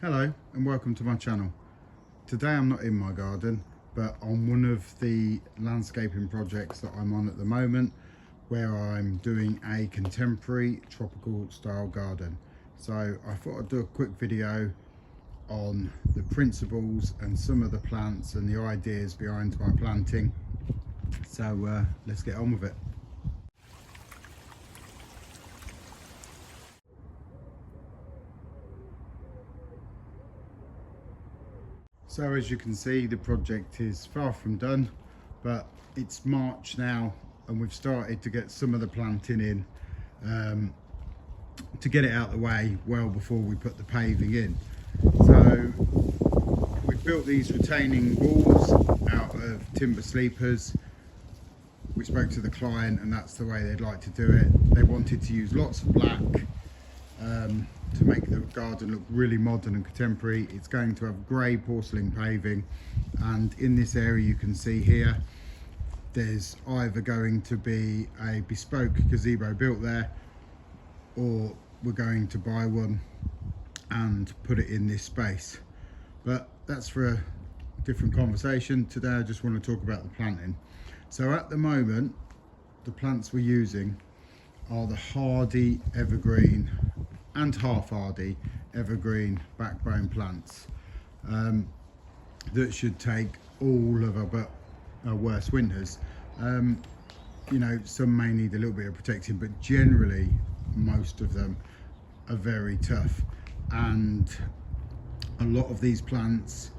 Hello and welcome to my channel. Today I'm not in my garden but on one of the landscaping projects that I'm on at the moment, where I'm doing a contemporary tropical style garden. So I thought I'd do a quick video on the principles and some of the plants and the ideas behind my planting. So let's get on with it. So as you can see, the project is far from done, but it's March now and we've started to get some of the planting in to get it out of the way well before we put the paving in. So we've built these retaining walls out of timber sleepers. We spoke to the client and that's the way they'd like to do it. They wanted to use lots of black to make the garden look really modern and contemporary. It's going to have grey porcelain paving, and in this area you can see here there's either going to be a bespoke gazebo built there, or we're going to buy one and put it in this space, but that's for a different conversation. Today I just want to talk about the planting. So at the moment the plants we're using are the hardy evergreen and half hardy evergreen backbone plants that should take all of our worst winters. You know, some may need a little bit of protecting, but generally most of them are very tough, and a lot of these plants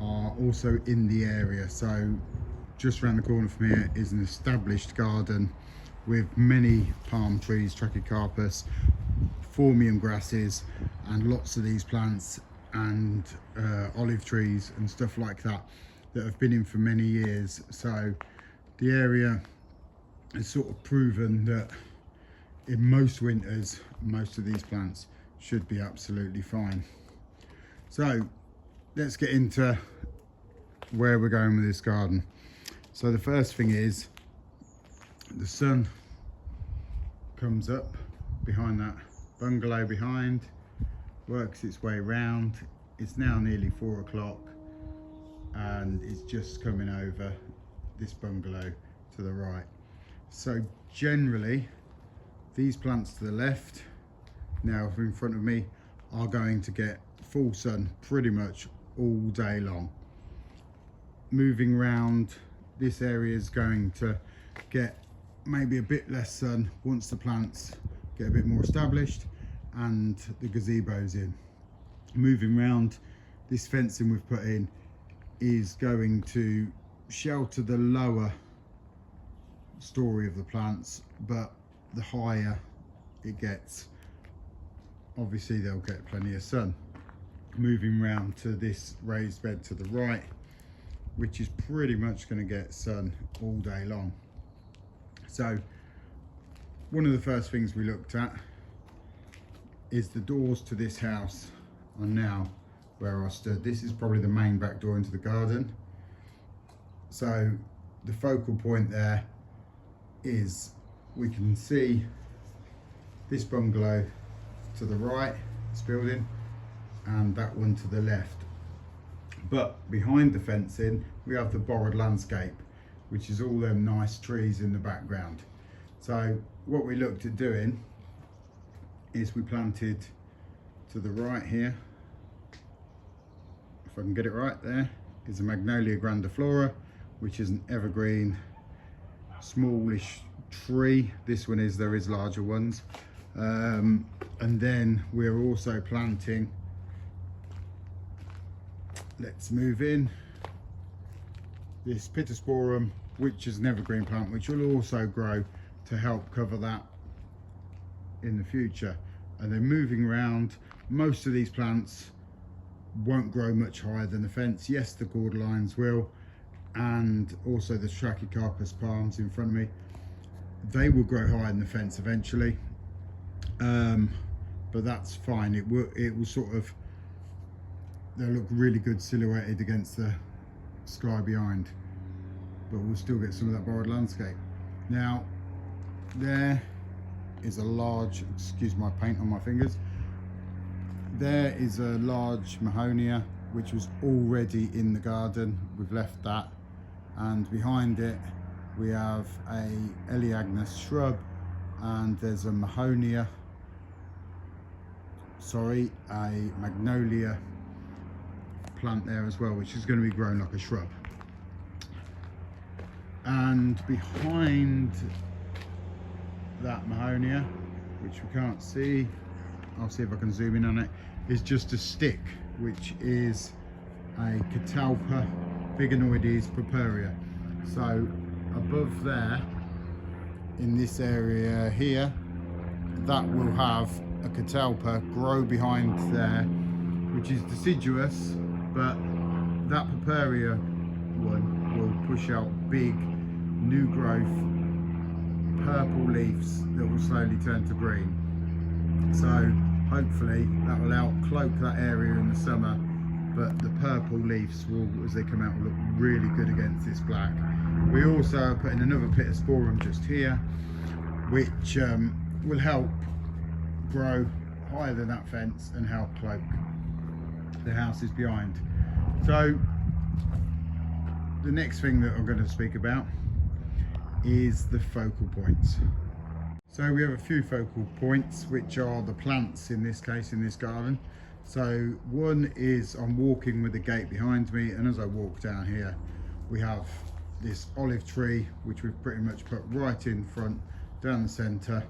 are also in the area. So just around the corner from here is an established garden with many palm trees, trachycarpus, phormium grasses, and lots of these plants and olive trees and stuff like that that have been in for many years. So the area has sort of proven that in most winters most of these plants should be absolutely fine. So let's get into where we're going with this garden. So the first thing is the sun comes up behind that bungalow behind, works its way round. It's now nearly 4 o'clock and it's just coming over this bungalow to the right. So generally these plants to the left now in front of me are going to get full sun pretty much all day long. Moving round, this area is going to get maybe a bit less sun once the plants get a bit more established and the gazebo's in. Moving round, this fencing we've put in is going to shelter the lower story of the plants, but the higher it gets, obviously they'll get plenty of sun. Moving round to this raised bed to the right, which is pretty much going to get sun all day long. So one of the first things we looked at is the doors to this house are now where I stood. This is probably the main back door into the garden. So the focal point there is, we can see this bungalow to the right, this building, and that one to the left. But behind the fencing we have the borrowed landscape, which is all them nice trees in the background. So what we looked at doing is we planted to the right here, if I can get it right, there is a Magnolia grandiflora, which is an evergreen smallish tree. This one is, there is larger ones. And then we're also planting, let's move in, this Pittosporum, which is an evergreen plant which will also grow to help cover that in the future. And then moving around, most of these plants won't grow much higher than the fence. Yes, the cordyline will, and also the trachycarpus palms in front of me, they will grow higher than the fence eventually, but that's fine. It will sort of, they'll look really good silhouetted against the sky behind, but we'll still get some of that borrowed landscape. Now there is a large, excuse my paint on my fingers, There is a large Mahonia which was already in the garden. We've left that, and behind it we have a Eleagnus shrub, and there's a Mahonia, sorry, a Magnolia plant there as well, which is going to be grown like a shrub. And behind that Mahonia, which we can't see, I'll see if I can zoom in on it, is just a stick, which is a Catalpa Bigonoides purpurea. So above there, in this area here, that will have a Catalpa grow behind there, which is deciduous, but that purpurea one will push out big, new growth, purple leaves that will slowly turn to green. So hopefully that will cloak that area in the summer, but the purple leaves will, as they come out, will look really good against this black. We also are putting another pittosporum just here, which will help grow higher than that fence and help cloak the houses behind. So the next thing that I'm going to speak about is the focal points. So we have a few focal points, which are the plants in this case in this garden. So one is, I'm walking with the gate behind me, and as I walk down here we have this olive tree which we've pretty much put right in front down the centre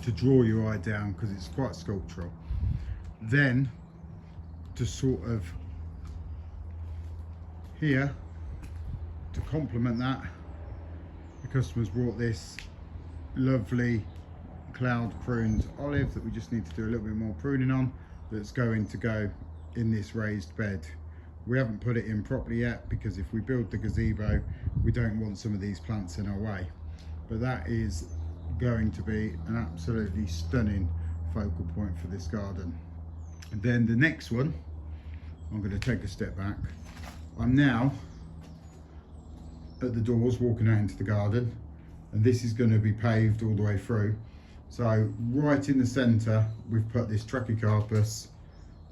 to draw your eye down because it's quite sculptural. Then to sort of here, to complement that, the customers brought this lovely cloud pruned olive that we just need to do a little bit more pruning on, that's going to go in this raised bed. We haven't put it in properly yet because if we build the gazebo we don't want some of these plants in our way, but that is going to be an absolutely stunning focal point for this garden. And then the next one, I'm going to take a step back. I'm now at the doors walking out into the garden, and this is going to be paved all the way through. So right in the centre we've put this Trachycarpus,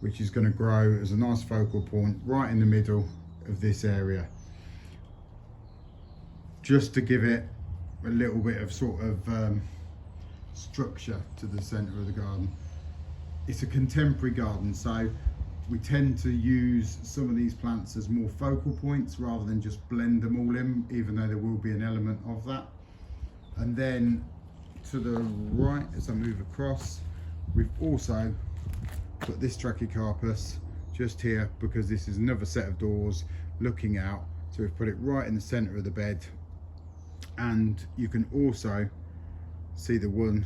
which is going to grow as a nice focal point right in the middle of this area, just to give it a little bit of sort of structure to the centre of the garden. It's a contemporary garden, so we tend to use some of these plants as more focal points rather than just blend them all in, even though there will be an element of that. And then to the right, as I move across, we've also put this Trachycarpus just here because this is another set of doors looking out. So we've put it right in the center of the bed, and you can also see the one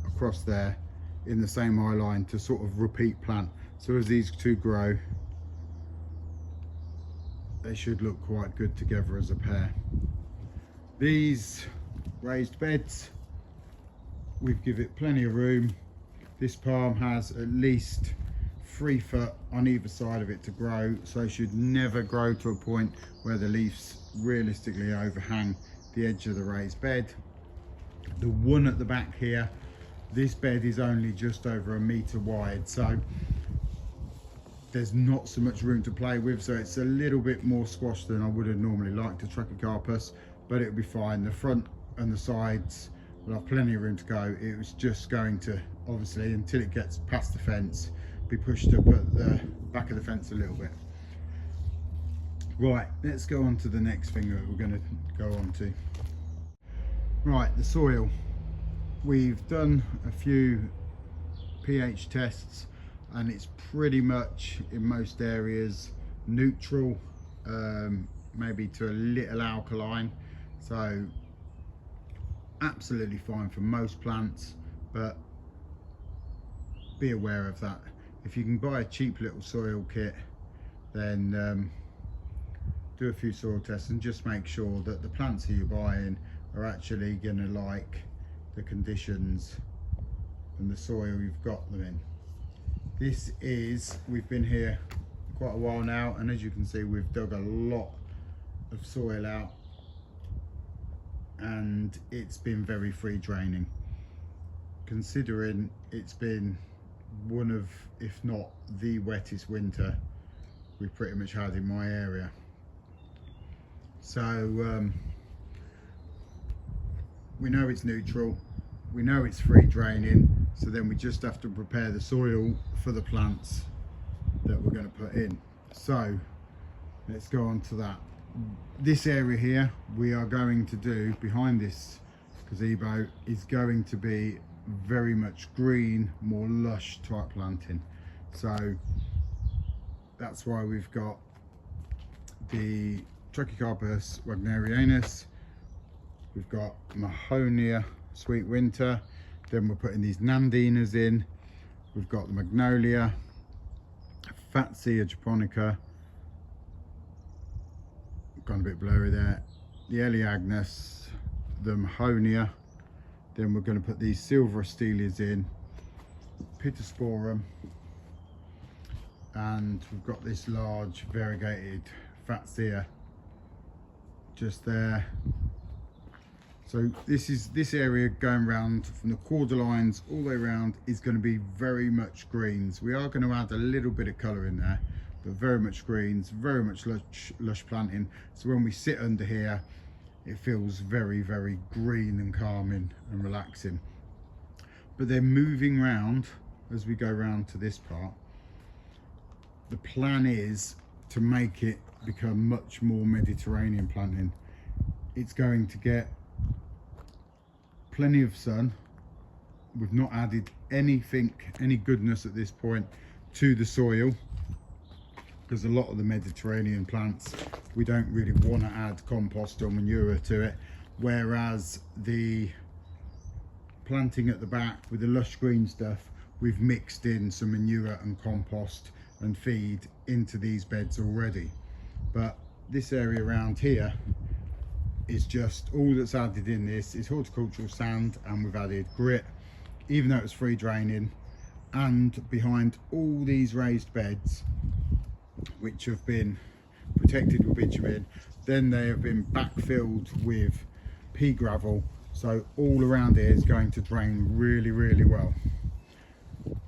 across there in the same eye line to sort of repeat plant. So as these two grow, they should look quite good together as a pair. These raised beds, we've given it plenty of room. This palm has at least 3 foot on either side of it to grow, so it should never grow to a point where the leaves realistically overhang the edge of the raised bed. The one at the back here, this bed is only just over 1 meter wide, so there's not so much room to play with, so it's a little bit more squashed than I would have normally liked a Trachycarpus, but it'll be fine. The front and the sides will have plenty of room to go. It was just going to, obviously, until it gets past the fence, be pushed up at the back of the fence a little bit. Right, let's go on to the next thing that we're going to go on to. Right, the soil. We've done a few pH tests and it's pretty much in most areas neutral, maybe to a little alkaline, so absolutely fine for most plants, but be aware of that. If you can buy a cheap little soil kit, then do a few soil tests and just make sure that the plants that you're buying are actually going to like the conditions and the soil you've got them in. This is, we've been here quite a while now, and as you can see we've dug a lot of soil out and it's been very free draining. Considering it's been one of, if not the wettest winter we've pretty much had in my area. So we know it's neutral, we know it's free draining, so then we just have to prepare the soil for the plants that we're going to put in. So let's go on to that. This area here we are going to do behind this gazebo is going to be very much green, more lush type planting. So that's why we've got the Trachycarpus wagnerianus, we've got Mahonia sweet winter, then we're putting these Nandinas in, we've got the Magnolia, Fatsia japonica, gone a bit blurry there, the Elaeagnus, the Mahonia, then we're going to put these silver astelias in, Pittosporum, and we've got this large variegated Fatsia just there. So this area going round from the quarter lines all the way around is going to be very much greens. We are going to add a little bit of colour in there, but very much greens, very much lush planting. So when we sit under here, it feels very, very green and calming and relaxing. But then moving round, as we go round to this part, the plan is to make it become much more Mediterranean planting. It's going to get plenty of sun. We've not added anything, any goodness at this point to the soil, because a lot of the Mediterranean plants, we don't really want to add compost or manure to it, whereas the planting at the back with the lush green stuff, we've mixed in some manure and compost and feed into these beds already. But this area around here is just, all that's added in this is horticultural sand, and we've added grit, even though it's free draining. And behind all these raised beds, which have been protected with bitumen, then they have been backfilled with pea gravel, so all around here is going to drain really, really well.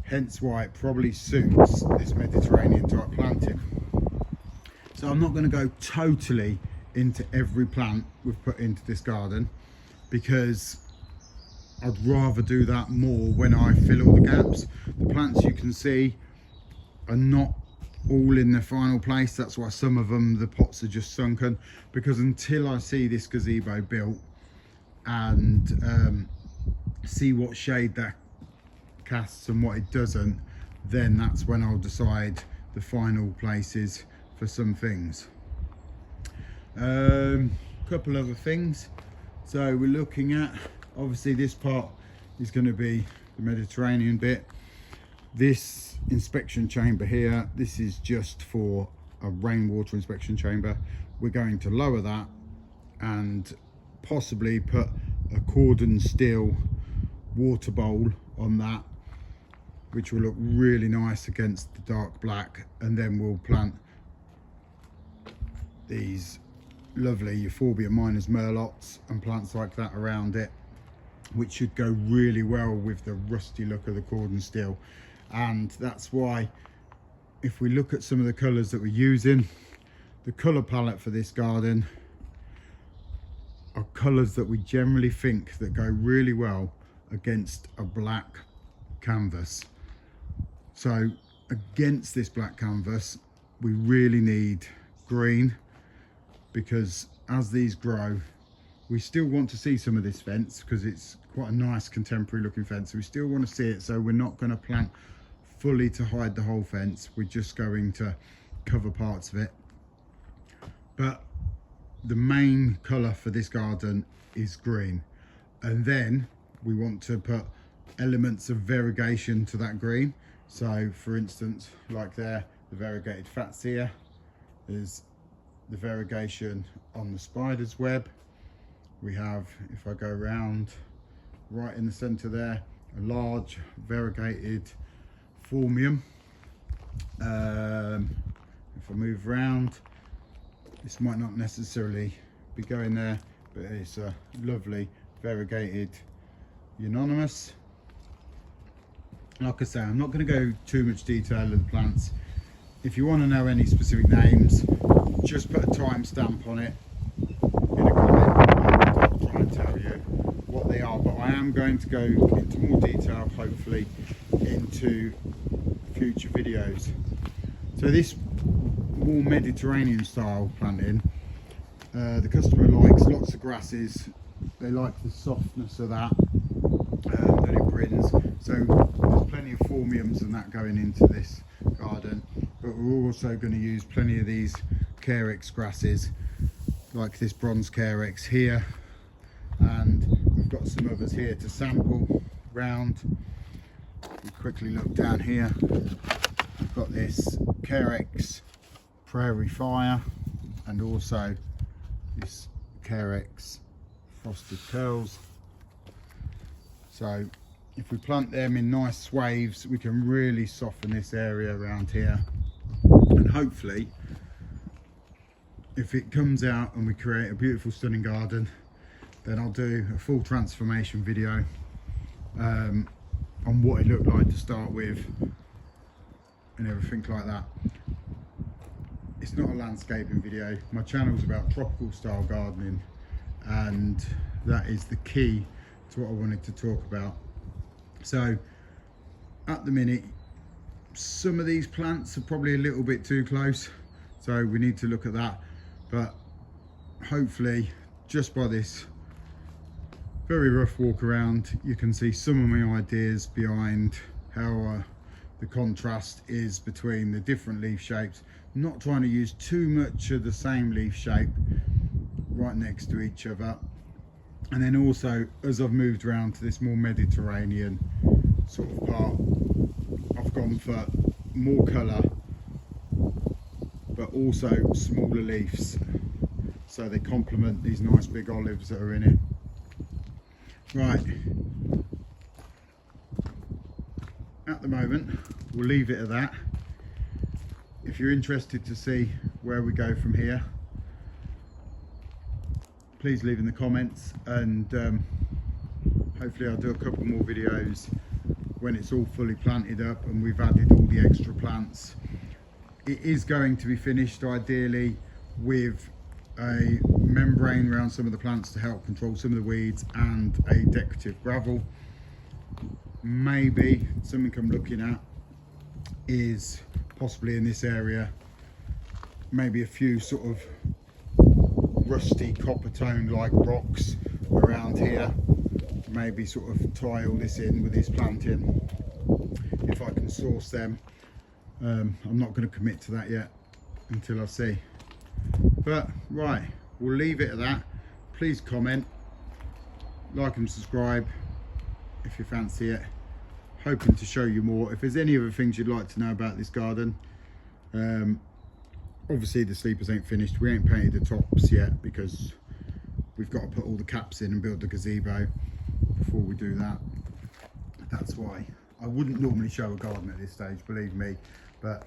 Hence why it probably suits this Mediterranean type planting. So I'm not going to go totally into every plant we've put into this garden, because I'd rather do that more when I fill all the gaps. The plants, you can see, are not all in their final place. That's why some of them, the pots are just sunken, because until I see this gazebo built and see what shade that casts and what it doesn't, then that's when I'll decide the final places for some things. Couple other things. So we're looking at, obviously this part is going to be the Mediterranean bit. This inspection chamber here, this is just for a rainwater inspection chamber. We're going to lower that and possibly put a cordon steel water bowl on that, which will look really nice against the dark black. And then we'll plant these lovely Euphorbia minors merlots and plants like that around it, which should go really well with the rusty look of the cordon steel. And that's why, if we look at some of the colours that we're using, the colour palette for this garden are colours that we generally think that go really well against a black canvas. So against this black canvas, we really need green, because as these grow, we still want to see some of this fence, because it's quite a nice contemporary looking fence. We still want to see it, so we're not going to plant fully to hide the whole fence. We're just going to cover parts of it. But the main colour for this garden is green, and then we want to put elements of variegation to that green. So for instance, like there, the variegated Fatsia, there's the variegation on the spider's web. We have, if I go around, right in the centre there, a large variegated Formium. If I move around, this might not necessarily be going there, but it's a lovely variegated Euonymus. like I say, I'm not going to go too much detail of the plants. If you want to know any specific names, just put a timestamp on it in a comment and I'll try and tell you what they are. But I am going to go into more detail, hopefully, into future videos. So this more Mediterranean style planting, the customer likes lots of grasses. They like the softness of that it brings. So there's plenty of phormiums and that going into this garden, but we're also going to use plenty of these carex grasses, like this bronze carex here, and we've got some others here to sample round. We quickly look down here. We've got this carex prairie fire and also this carex frosted curls. So if we plant them in nice swaths, we can really soften this area around here, and hopefully if it comes out and we create a beautiful stunning garden, then I'll do a full transformation video on what it looked like to start with and everything like that. It's not a landscaping video. My channel is about tropical style gardening, and that is the key to what I wanted to talk about. So at the minute, some of these plants are probably a little bit too close, so we need to look at that. But hopefully, just by this very rough walk around, you can see some of my ideas behind how the contrast is between the different leaf shapes. Not trying to use too much of the same leaf shape right next to each other. And then also, as I've moved around to this more Mediterranean sort of part, I've gone for more colour, but also smaller leaves, so they complement these nice big olives that are in it. Right, at the moment, we'll leave it at that. If you're interested to see where we go from here, please leave in the comments, and hopefully I'll do a couple more videos when it's all fully planted up and we've added all the extra plants. It is going to be finished ideally with a membrane around some of the plants to help control some of the weeds, and a decorative gravel. Maybe something I'm looking at is possibly in this area, maybe a few sort of rusty copper tone like rocks around here, maybe sort of tie all this in with this planting if I can source them. I'm not going to commit to that yet until I see. But right, we'll leave it at that. Please comment, like and subscribe if you fancy it. Hoping to show you more. If there's any other things you'd like to know about this garden, obviously the sleepers ain't finished. We ain't painted the tops yet because we've got to put all the caps in and build the gazebo before we do that. That's why I wouldn't normally show a garden at this stage, believe me, but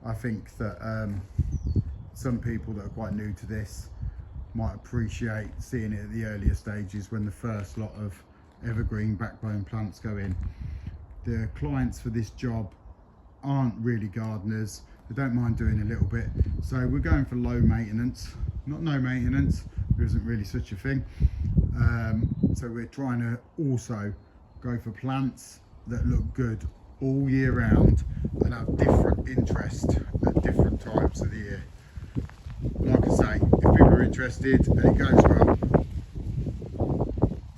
I think that some people that are quite new to this might appreciate seeing it at the earlier stages when the first lot of evergreen backbone plants go in. The clients for this job aren't really gardeners. They don't mind doing a little bit, so we're going for low maintenance, not no maintenance. There isn't really such a thing. So we're trying to also go for plants that look good all year round and have different interest at different times of the year. Like I say, if people are interested and it goes well,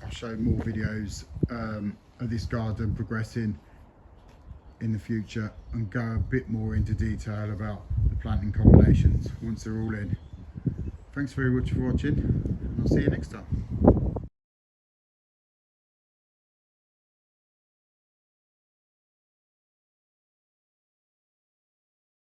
I'll show more videos of this garden progressing in the future and go a bit more into detail about the planting combinations once they're all in. Thanks very much for watching, and I'll see you next time.